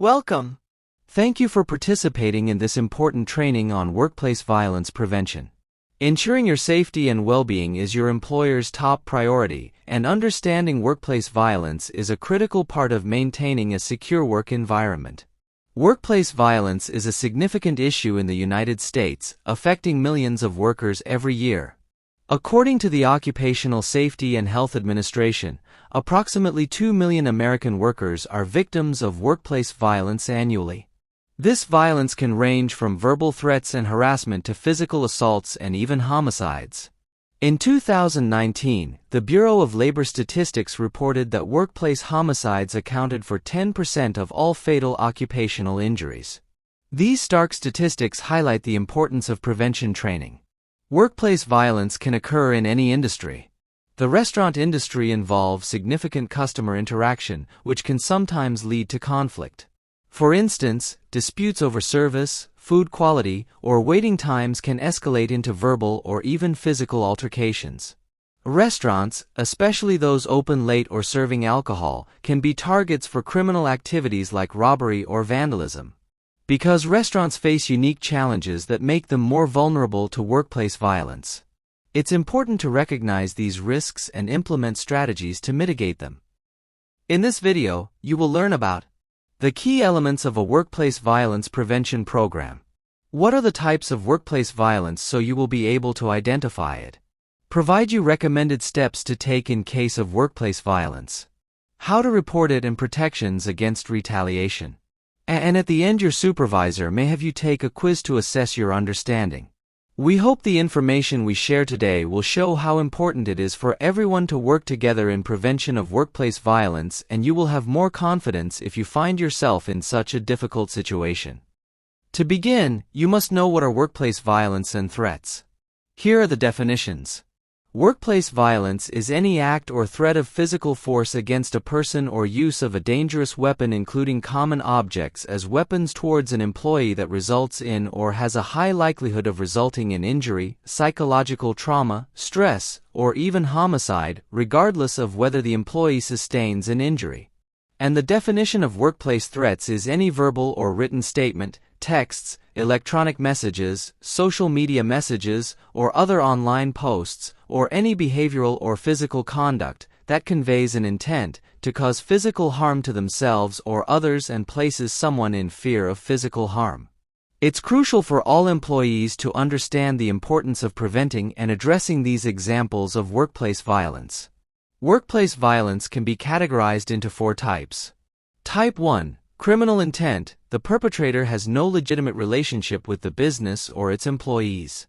Welcome. Thank you for participating in this important training on workplace violence prevention. Ensuring your safety and well-being is your employer's top priority, and understanding workplace violence is a critical part of maintaining a secure work environment. Workplace violence is a significant issue in the United States, affecting millions of workers every year. According to the Occupational Safety and Health Administration, approximately 2 million American workers are victims of workplace violence annually. This violence can range from verbal threats and harassment to physical assaults and even homicides. In 2019, the Bureau of Labor Statistics reported that workplace homicides accounted for 10% of all fatal occupational injuries. These stark statistics highlight the importance of prevention training. Workplace violence can occur in any industry. The restaurant industry involves significant customer interaction, which can sometimes lead to conflict. For instance, disputes over service, food quality, or waiting times can escalate into verbal or even physical altercations. Restaurants, especially those open late or serving alcohol, can be targets for criminal activities like robbery or vandalism. Because restaurants face unique challenges that make them more vulnerable to workplace violence, it's important to recognize these risks and implement strategies to mitigate them. In this video, you will learn about the key elements of a workplace violence prevention program. What are the types of workplace violence so you will be able to identify it? Provide you recommended steps to take in case of workplace violence. How to report it and protections against retaliation. And at the end, your supervisor may have you take a quiz to assess your understanding. We hope the information we share today will show how important it is for everyone to work together in prevention of workplace violence, and you will have more confidence if you find yourself in such a difficult situation. To begin, you must know what are workplace violence and threats. Here are the definitions. Workplace violence is any act or threat of physical force against a person or use of a dangerous weapon, including common objects, as weapons towards an employee that results in or has a high likelihood of resulting in injury, psychological trauma, stress, or even homicide, regardless of whether the employee sustains an injury. And the definition of workplace threats is any verbal or written statement, texts, electronic messages, social media messages, or other online posts, or any behavioral or physical conduct that conveys an intent to cause physical harm to themselves or others and places someone in fear of physical harm. It's crucial for all employees to understand the importance of preventing and addressing these examples of workplace violence. Workplace violence can be categorized into 4 types. Type 1. Criminal intent. The perpetrator has no legitimate relationship with the business or its employees.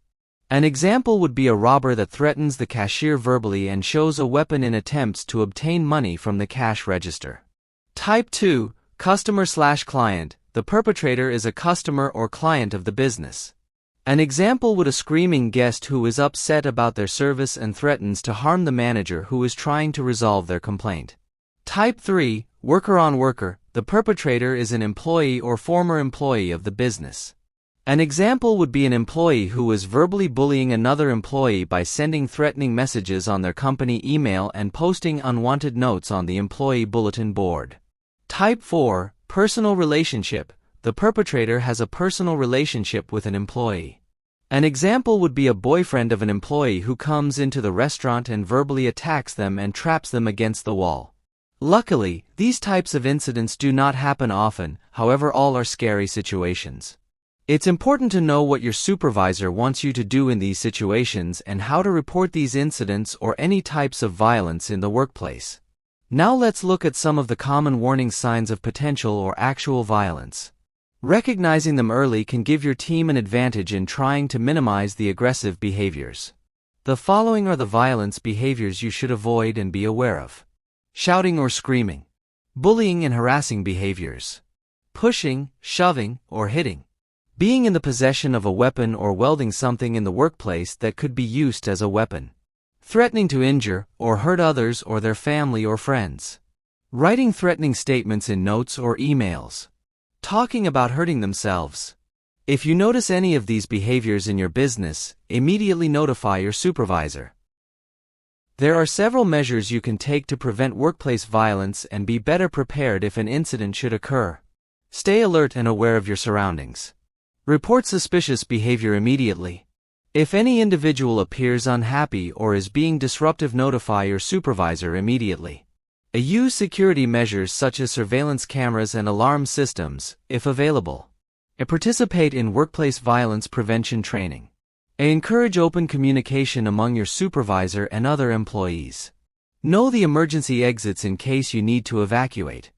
An example would be a robber that threatens the cashier verbally and shows a weapon in attempts to obtain money from the cash register. Type 2. Customer/client. The perpetrator is a customer or client of the business. An example would be a screaming guest who is upset about their service and threatens to harm the manager who is trying to resolve their complaint. Type 3. Worker-on-worker. The perpetrator is an employee or former employee of the business. An example would be an employee who is verbally bullying another employee by sending threatening messages on their company email and posting unwanted notes on the employee bulletin board. Type 4. Personal relationship. The perpetrator has a personal relationship with an employee. An example would be a boyfriend of an employee who comes into the restaurant and verbally attacks them and traps them against the wall. Luckily, these types of incidents do not happen often, however, all are scary situations. It's important to know what your supervisor wants you to do in these situations and how to report these incidents or any types of violence in the workplace. Now let's look at some of the common warning signs of potential or actual violence. Recognizing them early can give your team an advantage in trying to minimize the aggressive behaviors. The following are the violence behaviors you should avoid and be aware of. Shouting or screaming. Bullying and harassing behaviors. Pushing, shoving, or hitting. Being in the possession of a weapon or wielding something in the workplace that could be used as a weapon. Threatening to injure or hurt others or their family or friends. Writing threatening statements in notes or emails. Talking about hurting themselves. If you notice any of these behaviors in your business, immediately notify your supervisor. There are several measures you can take to prevent workplace violence and be better prepared if an incident should occur. Stay alert and aware of your surroundings. Report suspicious behavior immediately. If any individual appears unhappy or is being disruptive, notify your supervisor immediately. Use security measures such as surveillance cameras and alarm systems, if available. Participate in workplace violence prevention training. Encourage open communication among your supervisor and other employees. Know the emergency exits in case you need to evacuate.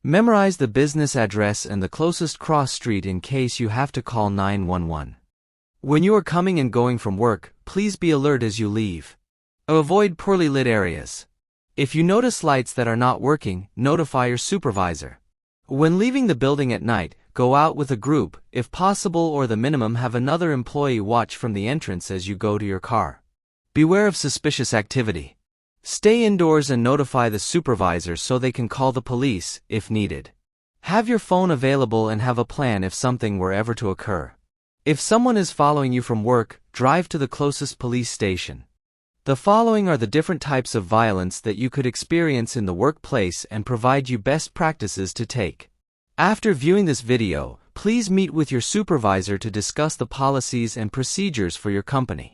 Memorize the business address and the closest cross street in case you have to call 911. When you are coming and going from work, please be alert as you leave. Avoid poorly lit areas. If you notice lights that are not working, notify your supervisor. When leaving the building at night, go out with a group, if possible, or the minimum have another employee watch from the entrance as you go to your car. Beware of suspicious activity. Stay indoors and notify the supervisor so they can call the police, if needed. Have your phone available and have a plan if something were ever to occur. If someone is following you from work, drive to the closest police station. The following are the different types of violence that you could experience in the workplace and provide you best practices to take. After viewing this video, please meet with your supervisor to discuss the policies and procedures for your company.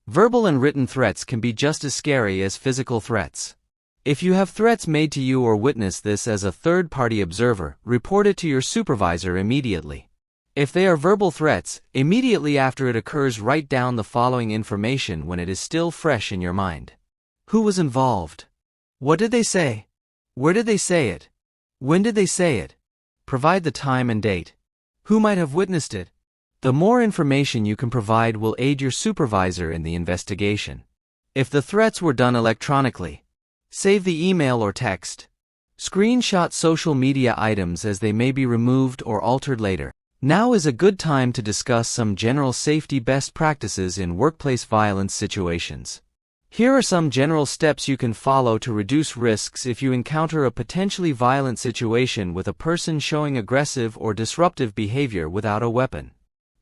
Verbal and written threats can be just as scary as physical threats. If you have threats made to you or witness this as a third-party observer, report it to your supervisor immediately. If they are verbal threats, immediately after it occurs, write down the following information when it is still fresh in your mind. Who was involved? What did they say? Where did they say it? When did they say it? Provide the time and date. Who might have witnessed it? The more information you can provide will aid your supervisor in the investigation. If the threats were done electronically, save the email or text. Screenshot social media items as they may be removed or altered later. Now is a good time to discuss some general safety best practices in workplace violence situations. Here are some general steps you can follow to reduce risks if you encounter a potentially violent situation with a person showing aggressive or disruptive behavior without a weapon.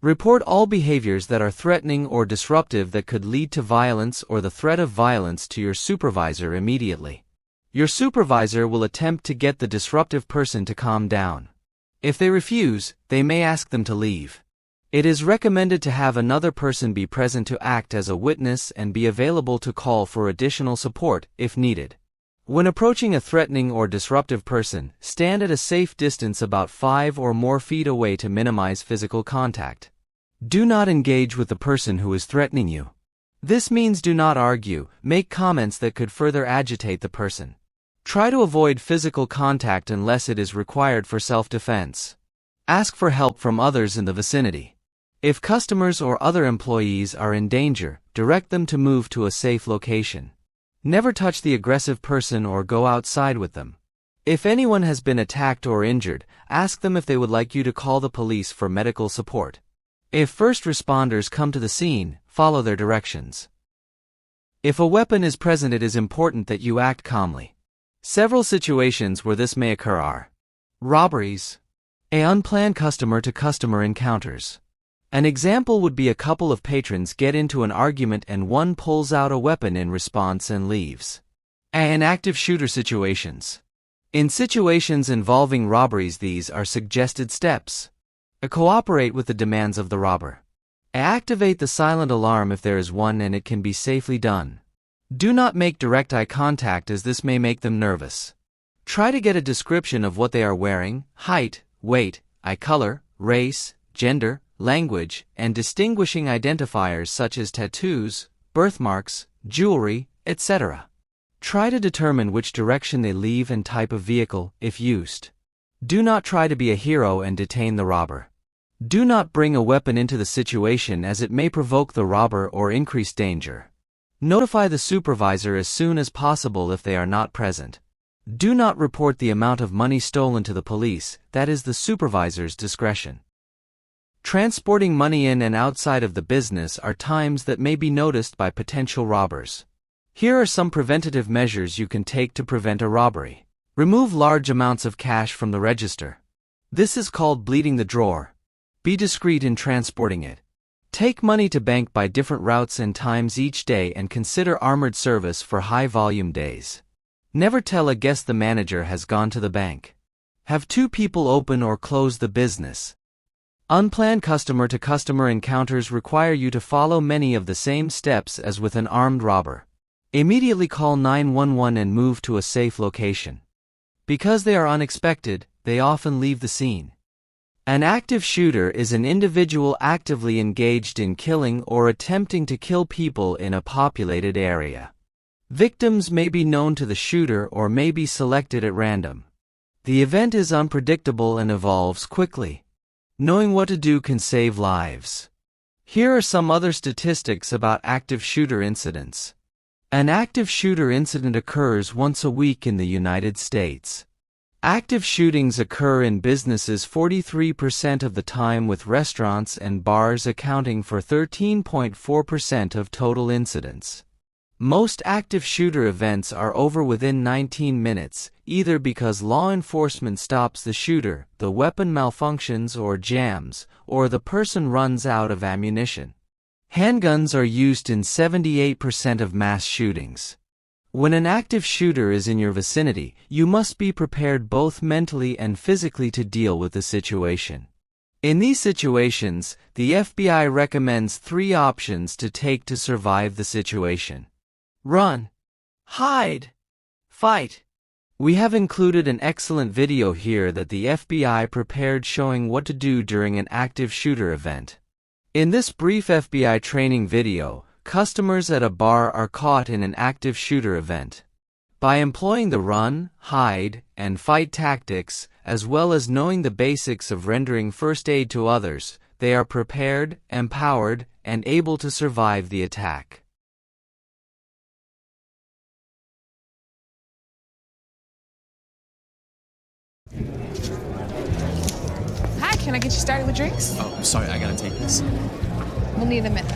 Report all behaviors that are threatening or disruptive that could lead to violence or the threat of violence to your supervisor immediately. Your supervisor will attempt to get the disruptive person to calm down. If they refuse, they may ask them to leave. It is recommended to have another person be present to act as a witness and be available to call for additional support if needed. When approaching a threatening or disruptive person, stand at a safe distance about 5 or more feet away to minimize physical contact. Do not engage with the person who is threatening you. This means do not argue, make comments that could further agitate the person. Try to avoid physical contact unless it is required for self-defense. Ask for help from others in the vicinity. If customers or other employees are in danger, direct them to move to a safe location. Never touch the aggressive person or go outside with them. If anyone has been attacked or injured, ask them if they would like you to call the police for medical support. If first responders come to the scene, follow their directions. If a weapon is present, it is important that you act calmly. Several situations where this may occur are robberies, unplanned customer-to-customer encounters. An example would be a couple of patrons get into an argument and one pulls out a weapon in response and leaves. And active shooter situations. In situations involving robberies, these are suggested steps. Cooperate with the demands of the robber. Activate the silent alarm if there is one and it can be safely done. Do not make direct eye contact as this may make them nervous. Try to get a description of what they are wearing, height, weight, eye color, race, gender, language, and distinguishing identifiers such as tattoos, birthmarks, jewelry, etc. Try to determine which direction they leave and type of vehicle, if used. Do not try to be a hero and detain the robber. Do not bring a weapon into the situation as it may provoke the robber or increase danger. Notify the supervisor as soon as possible if they are not present. Do not report the amount of money stolen to the police, that is the supervisor's discretion. Transporting money in and outside of the business are times that may be noticed by potential robbers. Here are some preventative measures you can take to prevent a robbery. Remove large amounts of cash from the register. This is called bleeding the drawer. Be discreet in transporting it. Take money to bank by different routes and times each day and consider armored service for high-volume days. Never tell a guest the manager has gone to the bank. Have two people open or close the business. Unplanned customer-to-customer encounters require you to follow many of the same steps as with an armed robber. Immediately call 911 and move to a safe location. Because they are unexpected, they often leave the scene. An active shooter is an individual actively engaged in killing or attempting to kill people in a populated area. Victims may be known to the shooter or may be selected at random. The event is unpredictable and evolves quickly. Knowing what to do can save lives. Here are some other statistics about active shooter incidents. An active shooter incident occurs once a week in the United States. Active shootings occur in businesses 43% of the time, with restaurants and bars accounting for 13.4% of total incidents. Most active shooter events are over within 19 minutes, either because law enforcement stops the shooter, the weapon malfunctions or jams, or the person runs out of ammunition. Handguns are used in 78% of mass shootings. When an active shooter is in your vicinity, you must be prepared both mentally and physically to deal with the situation. In these situations, the FBI recommends 3 options to take to survive the situation. Run, hide, fight. We have included an excellent video here that the FBI prepared showing what to do during an active shooter event. In this brief FBI training video, customers at a bar are caught in an active shooter event. By employing the run, hide, and fight tactics, as well as knowing the basics of rendering first aid to others, they are prepared, empowered, and able to survive the attack. Hi, can I get you started with drinks? Oh, sorry, I gotta take this. We'll need a minute.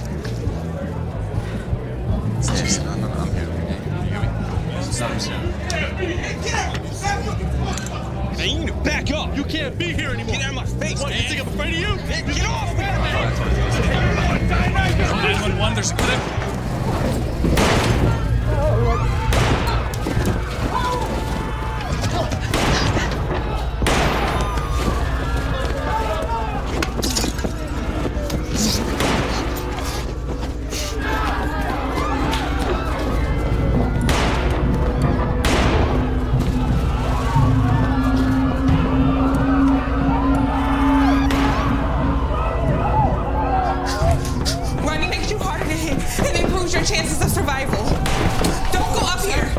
Yes, no, I'm here. You hear me? Stop. Hey, you need to back up. You can't be here anymore. Get out of my face, man. You think I'm afraid of you? Get off, man. 911, there's a clip. Chances of survival. Don't go up here.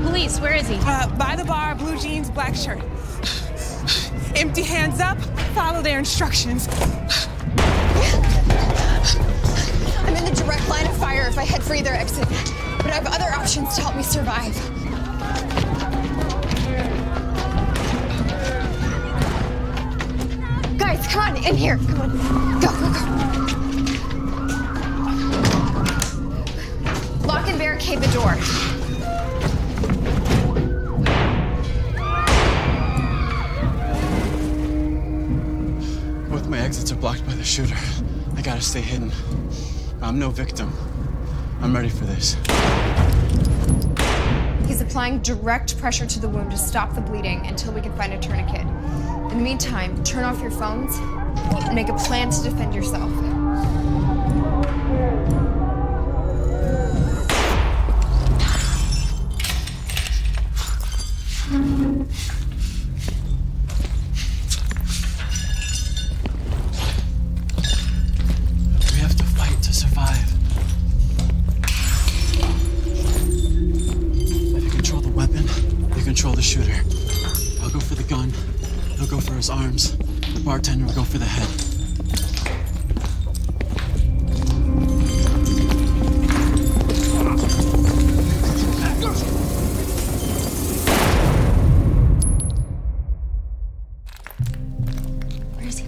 Police, where is he? By the bar, blue jeans, black shirt. Empty hands up, follow their instructions. I'm in the direct line of fire if I head for either exit, but I have other options to help me survive. Guys, come on, in here. Come on. Go, go, go. Lock and barricade the door. Both my exits are blocked by the shooter. I gotta stay hidden. I'm no victim. I'm ready for this. He's applying direct pressure to the wound to stop the bleeding until we can find a tourniquet. In the meantime, turn off your phones and make a plan to defend yourself. We have to fight to survive. If you control the weapon, you control the shooter. I'll go for the gun. He'll go for his arms. The bartender will go for the head. Where is he?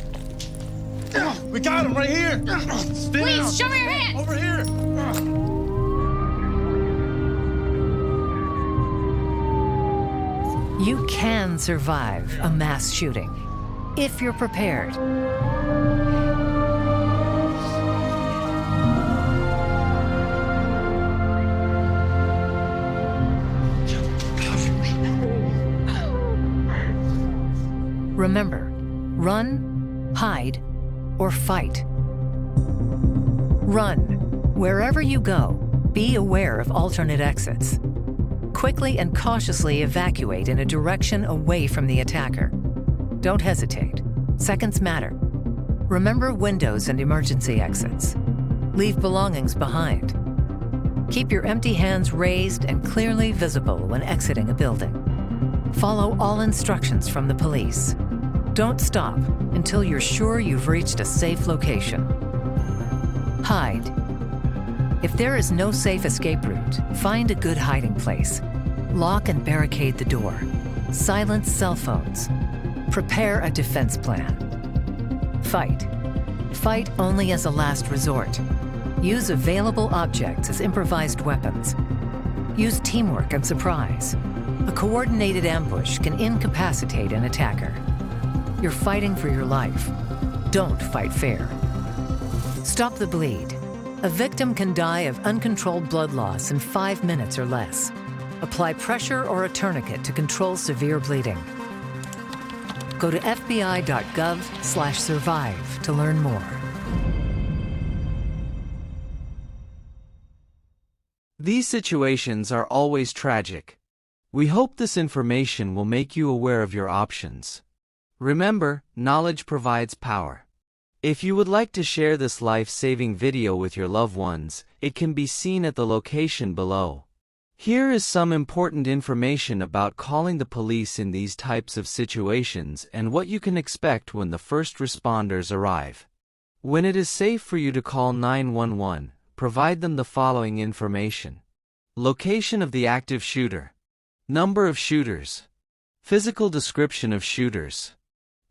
We got him right here. Stay Please, down. show me your hands! Over here. You can survive a mass shooting if you're prepared. Remember, run, hide, or fight. Run. Wherever you go, be aware of alternate exits. Quickly and cautiously evacuate in a direction away from the attacker. Don't hesitate. Seconds matter. Remember windows and emergency exits. Leave belongings behind. Keep your empty hands raised and clearly visible when exiting a building. Follow all instructions from the police. Don't stop until you're sure you've reached a safe location. Hide. If there is no safe escape route, find a good hiding place. Lock and barricade the door. Silence cell phones. Prepare a defense plan. Fight. Fight only as a last resort. Use available objects as improvised weapons. Use teamwork and surprise. A coordinated ambush can incapacitate an attacker. You're fighting for your life. Don't fight fair. Stop the bleed. A victim can die of uncontrolled blood loss in 5 minutes or less. Apply pressure or a tourniquet to control severe bleeding. Go to fbi.gov/survive to learn more. These situations are always tragic. We hope this information will make you aware of your options. Remember, knowledge provides power. If you would like to share this life-saving video with your loved ones, it can be seen at the location below. Here is some important information about calling the police in these types of situations and what you can expect when the first responders arrive. When it is safe for you to call 911, provide them the following information: location of the active shooter, number of shooters, physical description of shooters,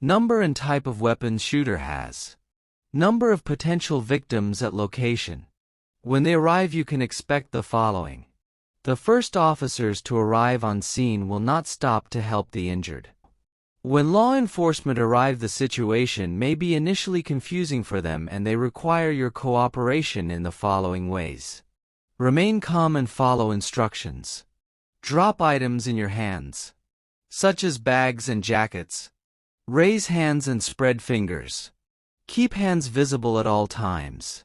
number and type of weapon shooter has, number of potential victims at location. When they arrive, you can expect the following. The first officers to arrive on scene will not stop to help the injured. When law enforcement arrive, the situation may be initially confusing for them and they require your cooperation in the following ways. Remain calm and follow instructions. Drop items in your hands, such as bags and jackets. Raise hands and spread fingers. Keep hands visible at all times.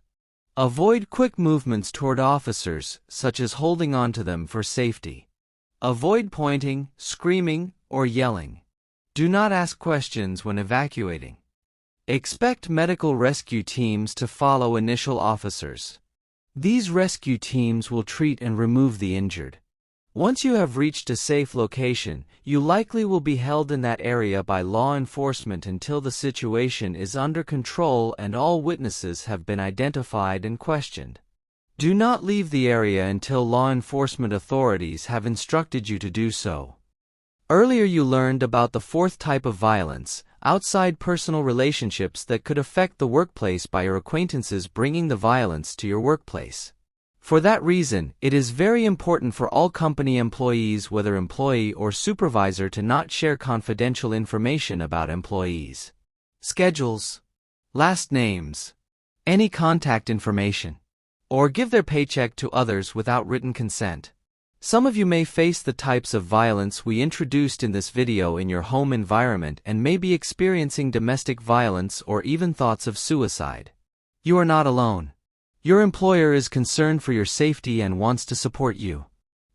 Avoid quick movements toward officers, such as holding onto them for safety. Avoid pointing, screaming, or yelling. Do not ask questions when evacuating. Expect medical rescue teams to follow initial officers. These rescue teams will treat and remove the injured. Once you have reached a safe location, you likely will be held in that area by law enforcement until the situation is under control and all witnesses have been identified and questioned. Do not leave the area until law enforcement authorities have instructed you to do so. Earlier you learned about the fourth type of violence, outside personal relationships that could affect the workplace by your acquaintances bringing the violence to your workplace. For that reason, it is very important for all company employees, whether employee or supervisor, to not share confidential information about employees. Schedules, last names, any contact information, or give their paycheck to others without written consent. Some of you may face the types of violence we introduced in this video in your home environment and may be experiencing domestic violence or even thoughts of suicide. You are not alone. Your employer is concerned for your safety and wants to support you.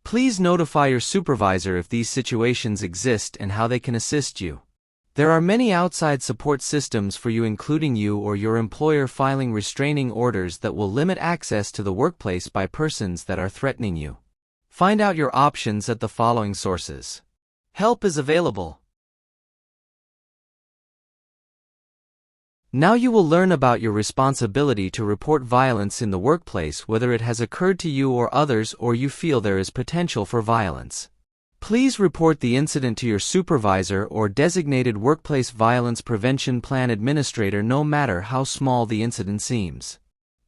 Please notify your supervisor if these situations exist and how they can assist you. There are many outside support systems for you, including you or your employer filing restraining orders that will limit access to the workplace by persons that are threatening you. Find out your options at the following sources. Help is available. Now you will learn about your responsibility to report violence in the workplace, whether it has occurred to you or others or you feel there is potential for violence. Please report the incident to your supervisor or designated workplace violence prevention plan administrator, no matter how small the incident seems.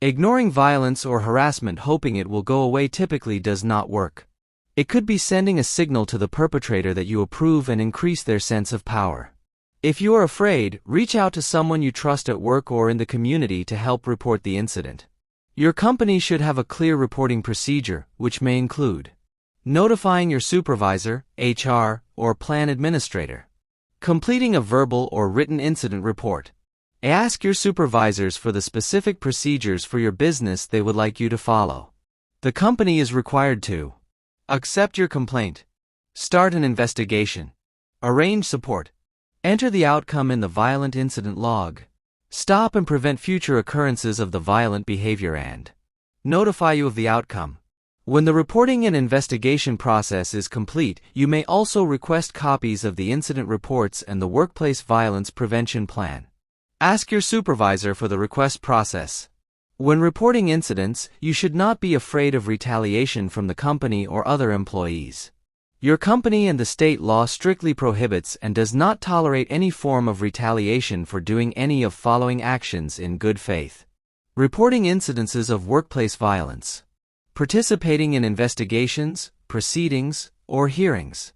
Ignoring violence or harassment hoping it will go away typically does not work. It could be sending a signal to the perpetrator that you approve and increase their sense of power. If you are afraid, reach out to someone you trust at work or in the community to help report the incident. Your company should have a clear reporting procedure, which may include notifying your supervisor, HR, or plan administrator, Completing a verbal or written incident report. Ask your supervisors for the specific procedures for your business they would like you to follow. The company is required to accept your complaint, start an investigation, arrange support, enter the outcome in the violent incident log, stop and prevent future occurrences of the violent behavior, and notify you of the outcome. When the reporting and investigation process is complete, you may also request copies of the incident reports and the workplace violence prevention plan. Ask your supervisor for the request process. When reporting incidents, you should not be afraid of retaliation from the company or other employees. Your company and the state law strictly prohibits and does not tolerate any form of retaliation for doing any of following actions in good faith. Reporting incidences of workplace violence. Participating in investigations, proceedings, or hearings.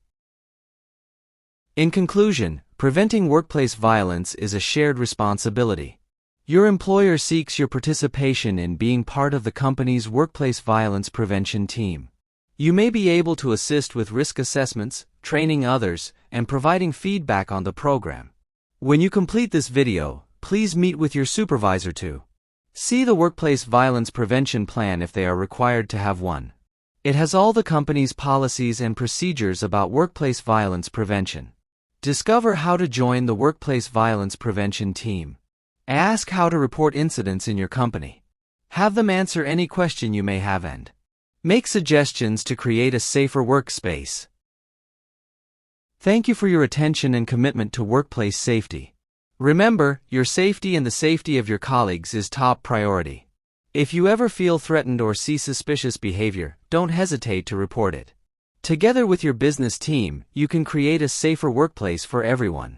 In conclusion, preventing workplace violence is a shared responsibility. Your employer seeks your participation in being part of the company's workplace violence prevention team. You may be able to assist with risk assessments, training others, and providing feedback on the program. When you complete this video, please meet with your supervisor to see the workplace violence prevention plan if they are required to have one. It has all the company's policies and procedures about workplace violence prevention. Discover how to join the workplace violence prevention team. Ask how to report incidents in your company. Have them answer any question you may have and make suggestions to create a safer workspace. Thank you for your attention and commitment to workplace safety. Remember, your safety and the safety of your colleagues is top priority. If you ever feel threatened or see suspicious behavior, don't hesitate to report it. Together with your business team, you can create a safer workplace for everyone.